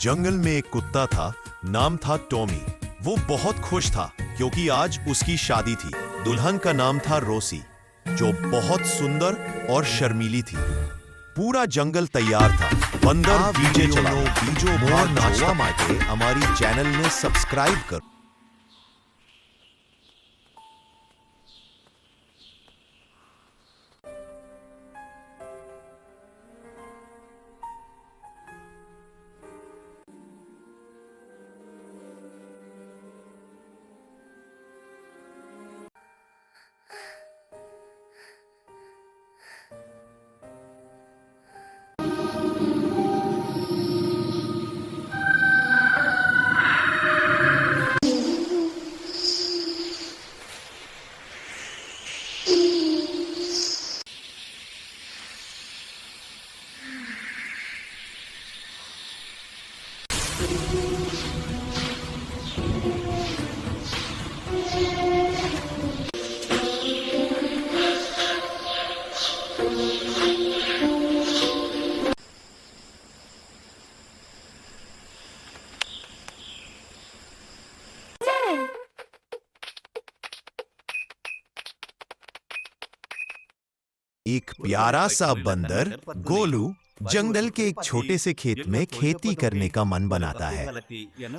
जंगल में एक कुत्ता था, नाम था टॉमी। वो बहुत खुश था क्योंकि आज उसकी शादी थी। दुल्हन का नाम था रोसी, जो बहुत सुंदर और शर्मीली थी। पूरा जंगल तैयार था। बंदर डीजे चला, बीजो मोर नाचवा माटे हमारी चैनल ने सब्सक्राइब कर। एक प्यारा सा बंदर गोलू जंगल के एक छोटे से खेत में खेती करने का मन बनाता है।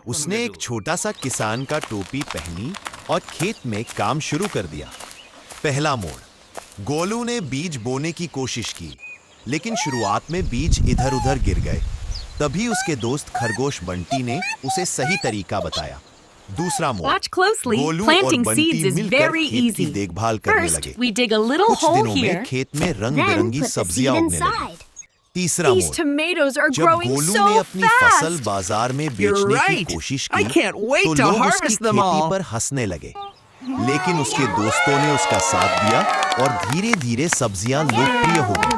उसने एक छोटा सा किसान का टोपी पहनी और खेत में काम शुरू कर दिया। पहला मोड़, गोलू ने बीज बोने की कोशिश की, लेकिन शुरुआत में बीज इधर उधर गिर गए। तभी उसके दोस्त खरगोश बंटी ने उसे सही तरीका बताया। दूसरा मोड़, Watch closely. गोलू Planting और seeds बंटी is मिलकर very खेत की easy. देखभाल करने First, लगे। we dig a little कुछ hole दिनों here. में खेत में रंग Then बिरंगी put the सब्जियां seed उगने लगी। inside. तीसरा These मोड़, tomatoes are जब growing गोलू so ने अपनी फसल fast. बाजार में You're बेचने की right. कोशिश I की, can't wait तो to लोग उसकी harvest them खेती all. पर हंसने लगे। लेकिन उसके दोस्तों ने उसका साथ दिया और धीरे धीरे सब्जियां लोकप्रिय हो गई।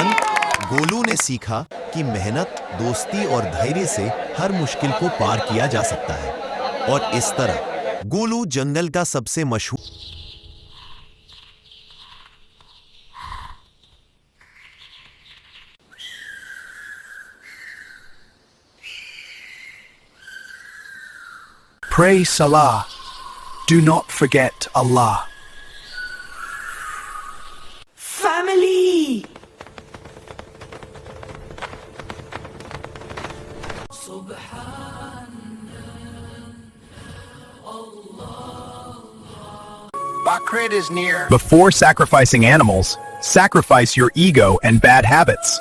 अंत गोलू ने सीखा कि मेहनत, दोस्ती और धैर्य से हर मुश्किल को पार किया जा सकता है। और इस तरह गोलू जंगल का सबसे मशहूर Pray Salah. Do not forget Allah. Family! Bakrid is near. Before sacrificing animals, sacrifice your ego and bad habits.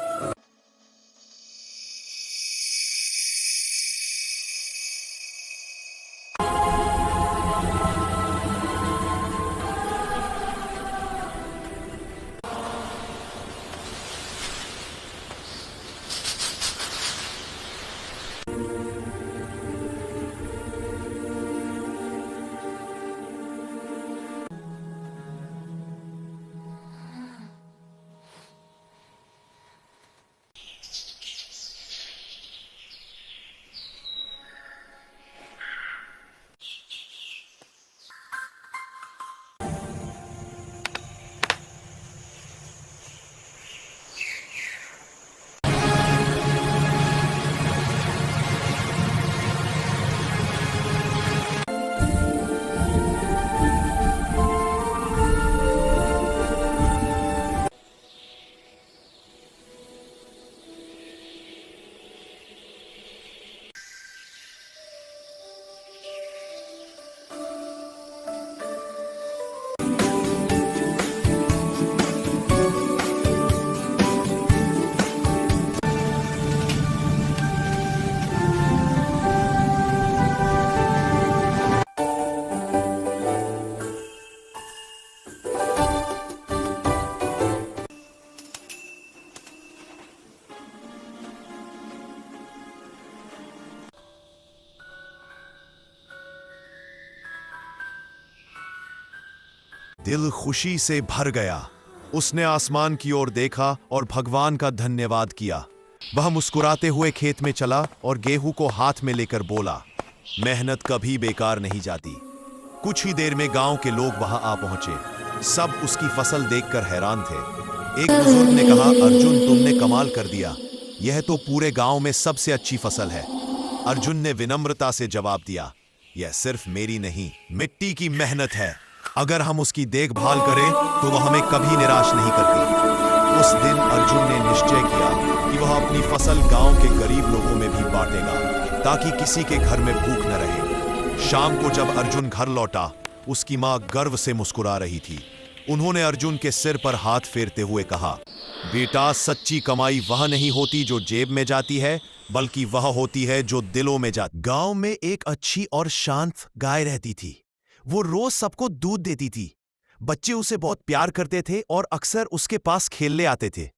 दिल खुशी से भर गया। उसने आसमान की ओर देखा और भगवान का धन्यवाद किया। वह मुस्कुराते हुए खेत में चला और गेहूं को हाथ में लेकर बोला, मेहनत कभी बेकार नहीं जाती। कुछ ही देर में गांव के लोग वहां आ पहुंचे। सब उसकी फसल देखकर हैरान थे। एक बुजुर्ग ने कहा, अर्जुन, तुमने कमाल कर दिया। यह तो पूरे गांव में सबसे अच्छी फसल है। अर्जुन ने विनम्रता से जवाब दिया, यह सिर्फ मेरी नहीं, मिट्टी की मेहनत है। अगर हम उसकी देखभाल करें तो वह हमें कभी निराश नहीं करती। उस दिन अर्जुन ने निश्चय किया कि वह अपनी फसल गांव के गरीब लोगों में भी बांटेगा, ताकि किसी के घर में भूख न रहे। शाम को जब अर्जुन घर लौटा, उसकी मां गर्व से मुस्कुरा रही थी। उन्होंने अर्जुन के सिर पर हाथ फेरते हुए कहा, बेटा, सच्ची कमाई वह नहीं होती जो जेब में जाती है, बल्कि वह होती है जो दिलों में जाती। गांव में एक अच्छी और शांत गाय रहती थी। वो रोज सबको दूध देती थी। बच्चे उसे बहुत प्यार करते थे और अक्सर उसके पास खेलने आते थे।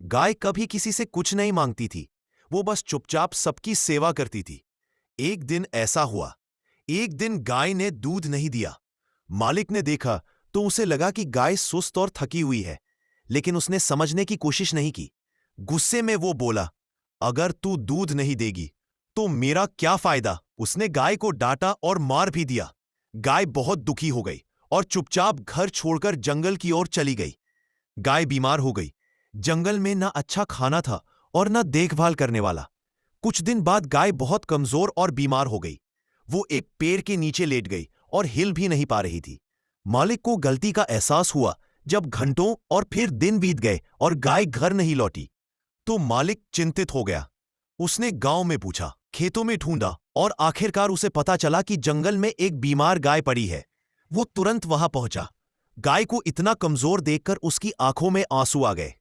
गाय कभी किसी से कुछ नहीं मांगती थी, वो बस चुपचाप सबकी सेवा करती थी। एक दिन ऐसा हुआ, एक दिन गाय ने दूध नहीं दिया। मालिक ने देखा तो उसे लगा कि गाय सुस्त और थकी हुई है, लेकिन उसने समझने की कोशिश नहीं की। गुस्से में वो बोला, अगर तू दूध नहीं देगी तो मेरा क्या फायदा। उसने गाय को डांटा और मार भी दिया। गाय बहुत दुखी हो गई और चुपचाप घर छोड़कर जंगल की ओर चली गई। गाय बीमार हो गई। जंगल में ना अच्छा खाना था और ना देखभाल करने वाला। कुछ दिन बाद गाय बहुत कमजोर और बीमार हो गई। वो एक पेड़ के नीचे लेट गई और हिल भी नहीं पा रही थी। मालिक को गलती का एहसास हुआ जब घंटों और फिर दिन बीत गए और गाय घर नहीं लौटी। तो मालिक चिंतित हो गया। उसने गांव में पूछा, खेतों में ढूंढा और आखिरकार उसे पता चला कि जंगल में एक बीमार गाय पड़ी है। वो तुरंत वहां पहुंचा। गाय को इतना कमजोर देखकर उसकी आंखों में आंसू आ गए।